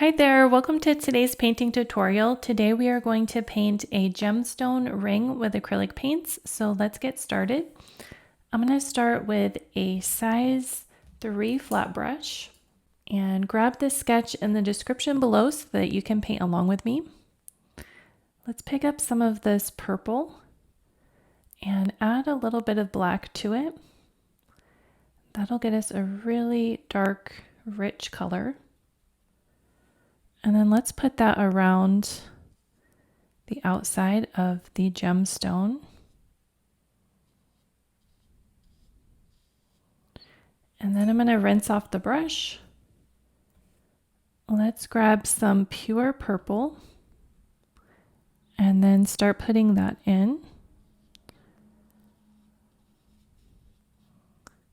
Hi there, welcome to today's painting tutorial. Today we are going to paint a gemstone ring with acrylic paints, so let's get started. I'm going to start with a size 3 flat brush and grab this sketch in the description below so that you can paint along with me. Let's pick up some of this purple and add a little bit of black to it. That'll get us a really dark, rich color. And then let's put that around the outside of the gemstone. And then I'm going to rinse off the brush. Let's grab some pure purple and then start putting that in.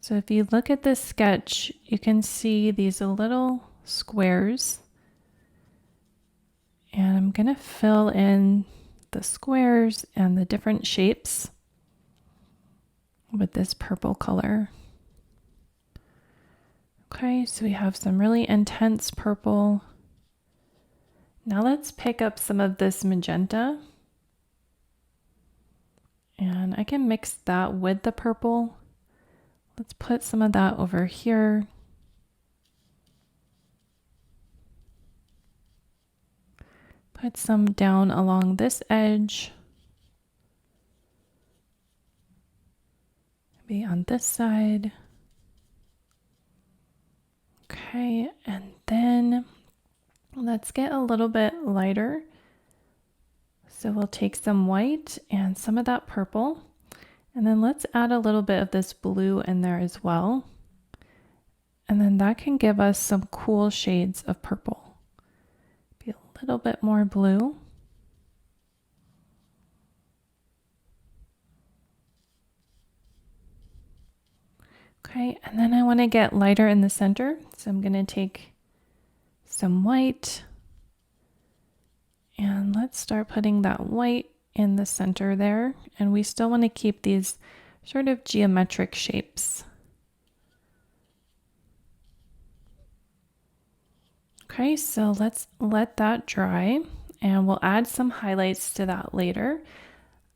So if you look at this sketch, you can see these little squares. And I'm going to fill in the squares and the different shapes with this purple color. Okay, so we have some really intense purple. Now let's pick up some of this magenta. And I can mix that with the purple. Let's put some of that over here. Put some down along this edge. Maybe on this side. Okay, and then let's get a little bit lighter. So we'll take some white and some of that purple. And then let's add a little bit of this blue in there as well. And then that can give us some cool shades of purple. Be a little bit more blue. Okay, and then I want to get lighter in the center. So I'm going to take some white and let's start putting that white in the center there. And we still want to keep these sort of geometric shapes. Okay, so let's let that dry and we'll add some highlights to that later.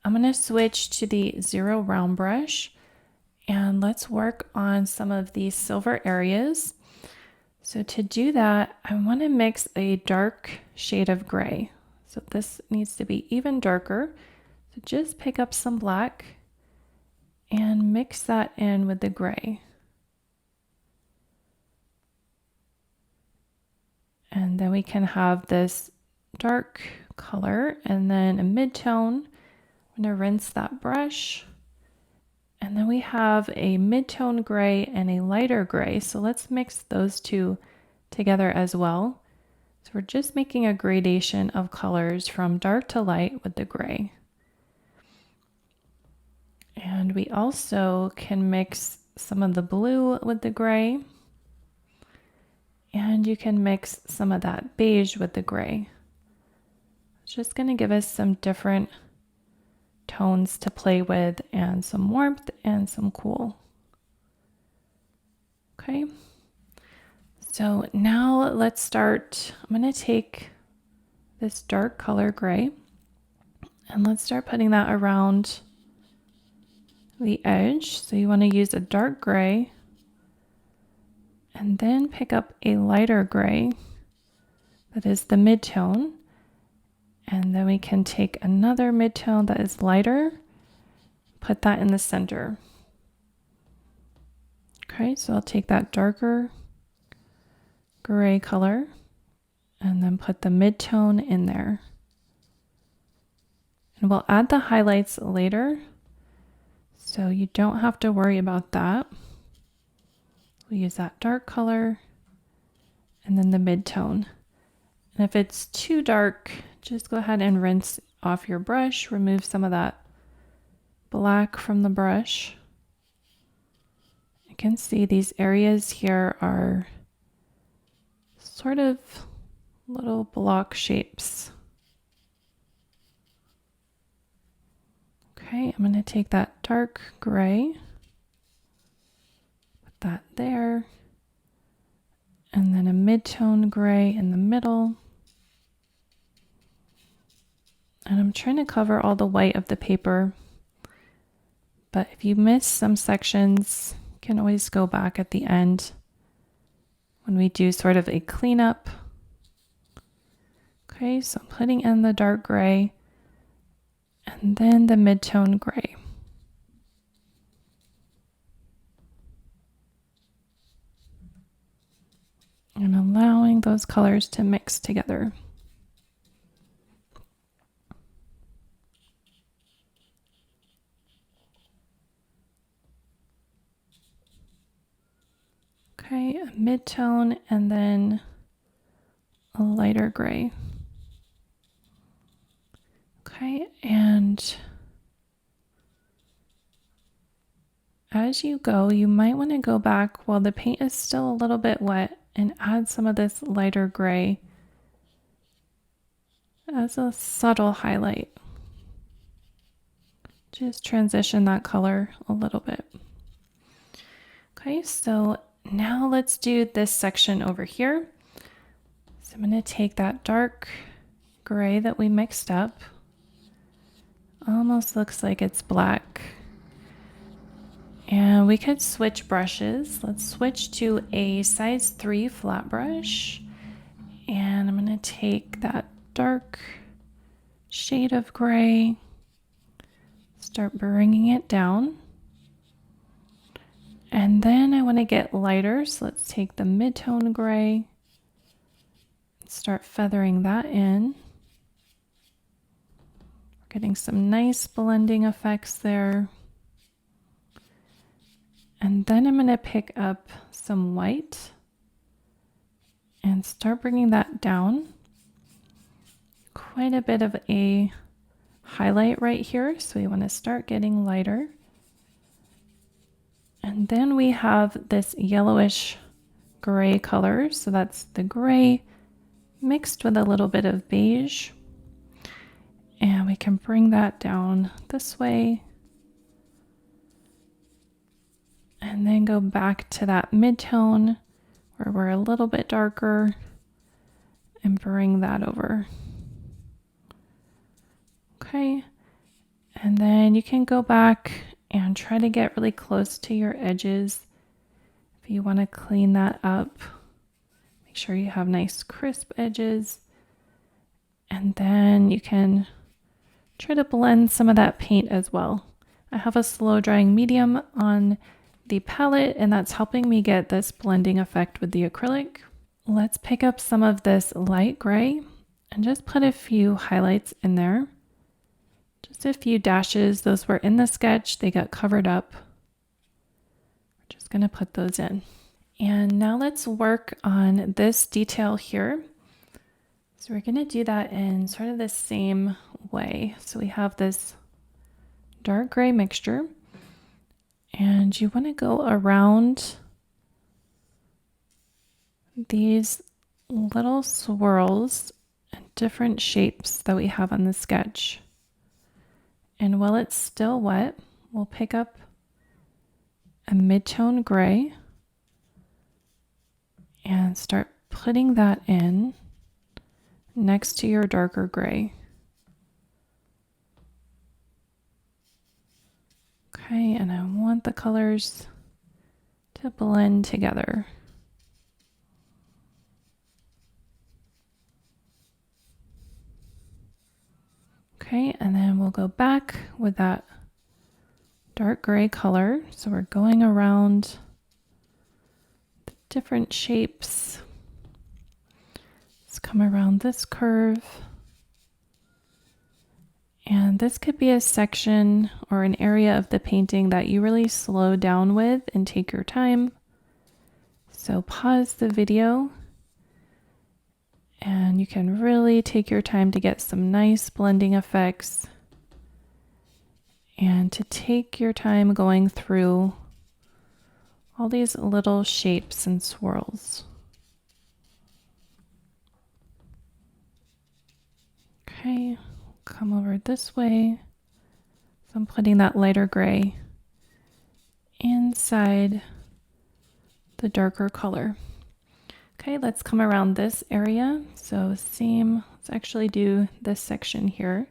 I'm going to switch to the 0 round brush and let's work on some of these silver areas. So to do that, I want to mix a dark shade of gray. So this needs to be even darker. So just pick up some black and mix that in with the gray. And then we can have this dark color and then a mid-tone. I'm going to rinse that brush. And then we have a mid-tone gray and a lighter gray. So let's mix those two together as well. So we're just making a gradation of colors from dark to light with the gray. And we also can mix some of the blue with the gray. And you can mix some of that beige with the gray. It's just going to give us some different tones to play with and some warmth and some cool. Okay. So now let's start. I'm going to take this dark color gray and let's start putting that around the edge. So you want to use a dark gray and then pick up a lighter gray that is the mid-tone. And then we can take another mid-tone that is lighter, put that in the center. Okay, so I'll take that darker gray color and then put the mid-tone in there. And we'll add the highlights later, so you don't have to worry about that. We'll use that dark color and then the mid-tone. And if it's too dark, just go ahead and rinse off your brush, remove some of that black from the brush. You can see these areas here are sort of little block shapes. Okay, I'm going to take that dark gray, put that there, and then a mid-tone gray in the middle. And I'm trying to cover all the white of the paper, but if you miss some sections, you can always go back at the end when we do sort of a cleanup. Okay, so I'm putting in the dark gray and then the mid-tone gray. And allowing those colors to mix together. Okay, a mid-tone and then a lighter gray. Okay, and as you go, you might want to go back while the paint is still a little bit wet and add some of this lighter gray as a subtle highlight. Just transition that color a little bit. Okay, so now let's do this section over here. So I'm going to take that dark gray that we mixed up. Almost looks like it's black. And we could switch brushes. Let's switch to a size 3 flat brush. And I'm going to take that dark shade of gray, start bringing it down. And then I want to get lighter, so let's take the mid-tone gray, start feathering that in. We're getting some nice blending effects there. And then I'm going to pick up some white and start bringing that down. Quite a bit of a highlight right here, so we want to start getting lighter. And then we have this yellowish gray color, so that's the gray mixed with a little bit of beige. And we can bring that down this way. And then go back to that mid-tone where we're a little bit darker and bring that over. Okay, and then you can go back and try to get really close to your edges. If you want to clean that up, make sure you have nice crisp edges. And then you can try to blend some of that paint as well. I have a slow drying medium on the palette, and that's helping me get this blending effect with the acrylic. Let's pick up some of this light gray and just put a few highlights in there. Just a few dashes. Those were in the sketch. They got covered up. We're just going to put those in. And now let's work on this detail here. So we're going to do that in sort of the same way. So we have this dark gray mixture, and you want to go around these little swirls and different shapes that we have on the sketch. And while it's still wet, we'll pick up a mid-tone gray and start putting that in next to your darker gray. Okay, and I want the colors to blend together. Okay, and then we'll go back with that dark gray color. So we're going around the different shapes. Let's come around this curve. And this could be a section or an area of the painting that you really slow down with and take your time. So pause the video and you can really take your time to get some nice blending effects and to take your time going through all these little shapes and swirls. Okay, come over this way. So I'm putting that lighter gray inside the darker color. Okay, let's come around this area. So same, let's actually do this section here.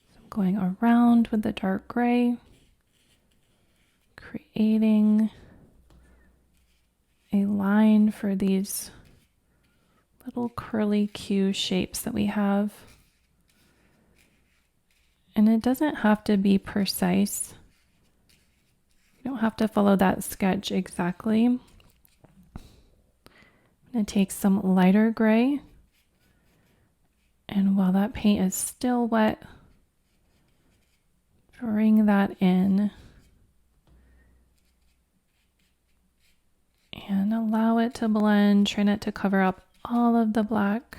So I'm going around with the dark gray, creating a line for these little curly Q shapes that we have. And it doesn't have to be precise. You don't have to follow that sketch exactly. I'm going to take some lighter gray. And while that paint is still wet, bring that in and allow it to blend. Try not to cover up all of the black.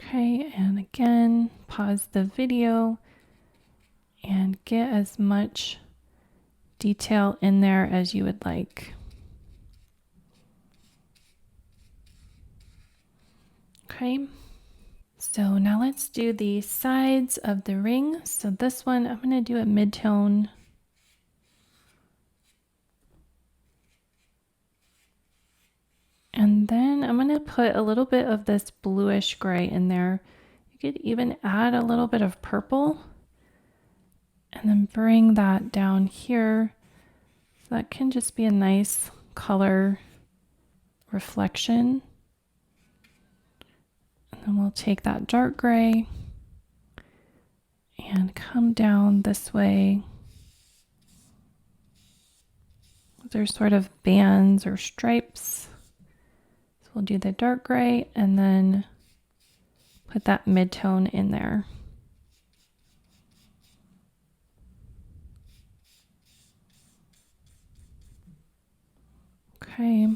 Okay, and again, pause the video and get as much detail in there as you would like. Okay, so now let's do the sides of the ring. So this one, I'm going to do a mid-tone. And then I'm going to put a little bit of this bluish gray in there. You could even add a little bit of purple and then bring that down here. So that can just be a nice color reflection. And then we'll take that dark gray and come down this way. There's sort of bands or stripes. So we'll do the dark gray and then put that mid-tone in there. Okay.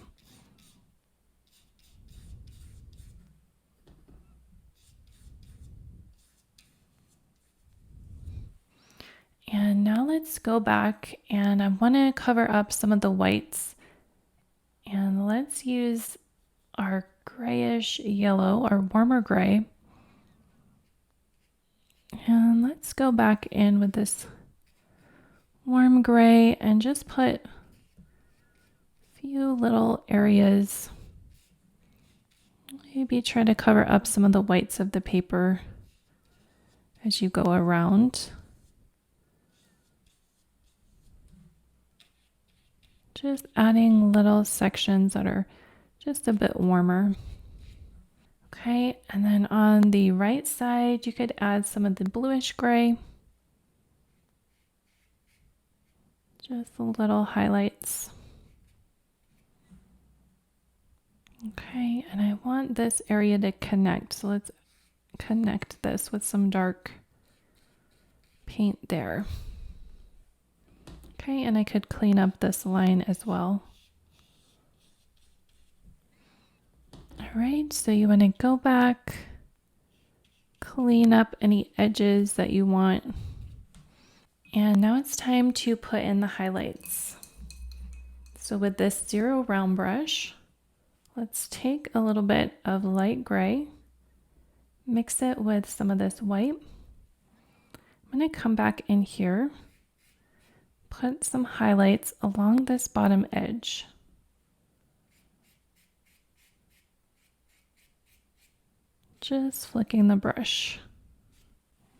And now let's go back and I want to cover up some of the whites. And let's use our grayish yellow or warmer gray. And let's go back in with this warm gray and just put a few little areas. Maybe try to cover up some of the whites of the paper as you go around. Just adding little sections that are just a bit warmer. Okay, and then on the right side, you could add some of the bluish gray. Just the little highlights. Okay, and I want this area to connect. So let's connect this with some dark paint there. Okay, and I could clean up this line as well. All right, so you want to go back, clean up any edges that you want. And now it's time to put in the highlights. So with this 0 round brush, let's take a little bit of light gray, mix it with some of this white. I'm going to come back in here, put some highlights along this bottom edge. Just flicking the brush.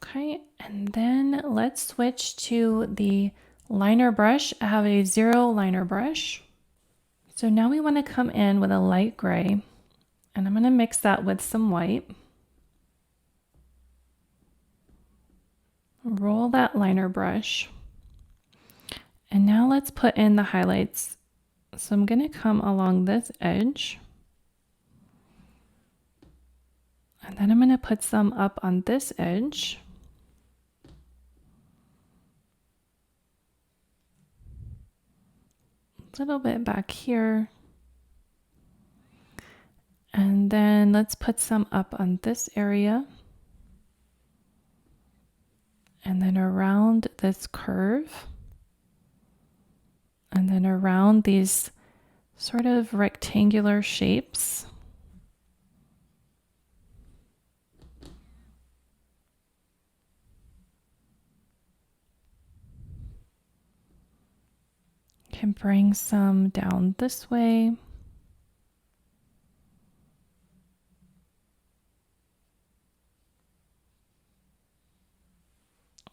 Okay, and then let's switch to the liner brush. I have a 0 liner brush. So now we want to come in with a light gray, and I'm going to mix that with some white. Roll that liner brush. And now let's put in the highlights. So I'm going to come along this edge. And then I'm going to put some up on this edge. A little bit back here. And then let's put some up on this area. And then around this curve. And then around these sort of rectangular shapes. Can bring some down this way.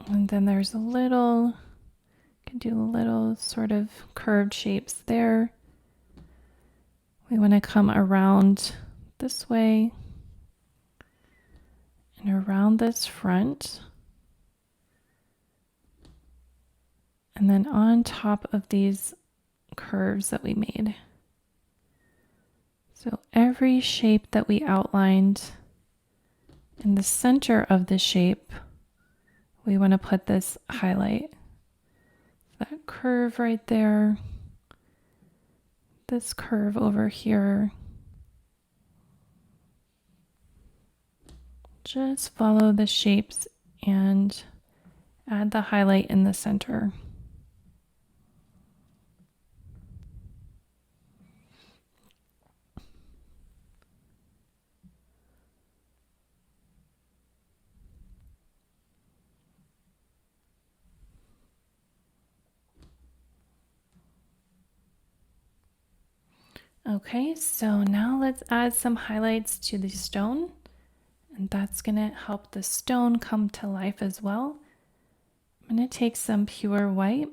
And then there's a little, can do little sort of curved shapes there. We want to come around this way and around this front. And then on top of these curves that we made. So every shape that we outlined in the center of the shape, we want to put this highlight. That curve right there, this curve over here. Just follow the shapes and add the highlight in the center. Okay, so now let's add some highlights to the stone, and that's going to help the stone come to life as well. I'm going to take some pure white,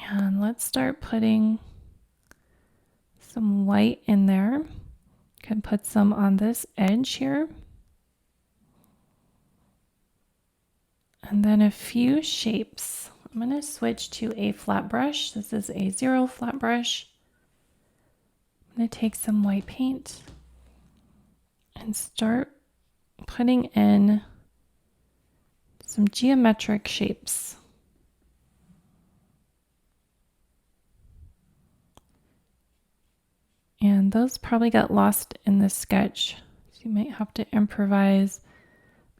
and let's start putting some white in there. Can put some on this edge here. And then a few shapes. I'm going to switch to a flat brush. This is a 0 flat brush. I'm going to take some white paint and start putting in some geometric shapes. And those probably got lost in the sketch, so you might have to improvise.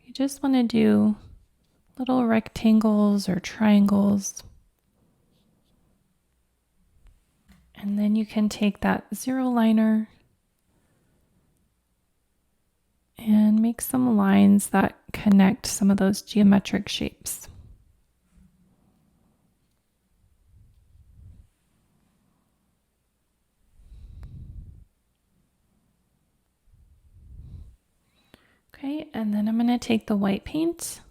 You just want to do little rectangles or triangles. And then you can take that 0 liner and make some lines that connect some of those geometric shapes. Okay, and then I'm going to take the white paint.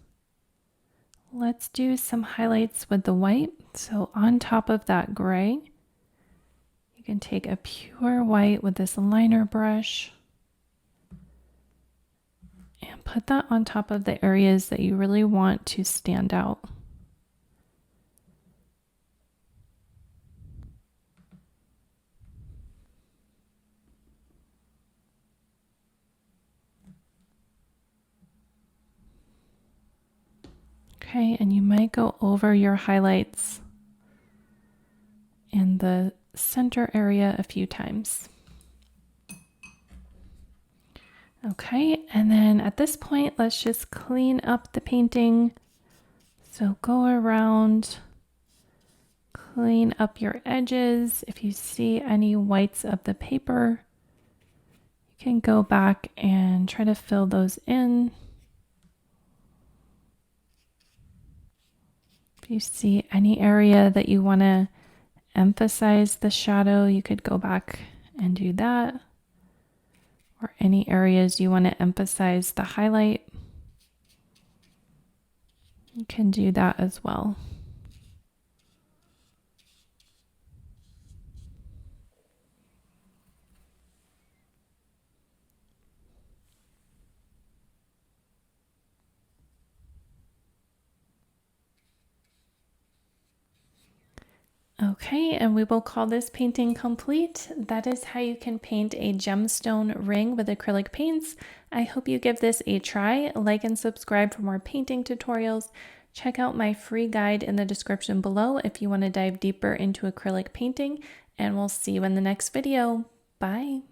Let's do some highlights with the white. So on top of that gray, you can take a pure white with this liner brush and put that on top of the areas that you really want to stand out. Okay, and you might go over your highlights in the center area a few times. Okay, and then at this point, let's just clean up the painting. So go around, clean up your edges. If you see any whites of the paper, you can go back and try to fill those in. If you see any area that you want to emphasize the shadow, you could go back and do that. Or any areas you want to emphasize the highlight, you can do that as well. Okay, and we will call this painting complete. That is how you can paint a gemstone ring with acrylic paints. I hope you give this a try. Like and subscribe for more painting tutorials. Check out my free guide in the description below if you want to dive deeper into acrylic painting, and we'll see you in the next video. Bye!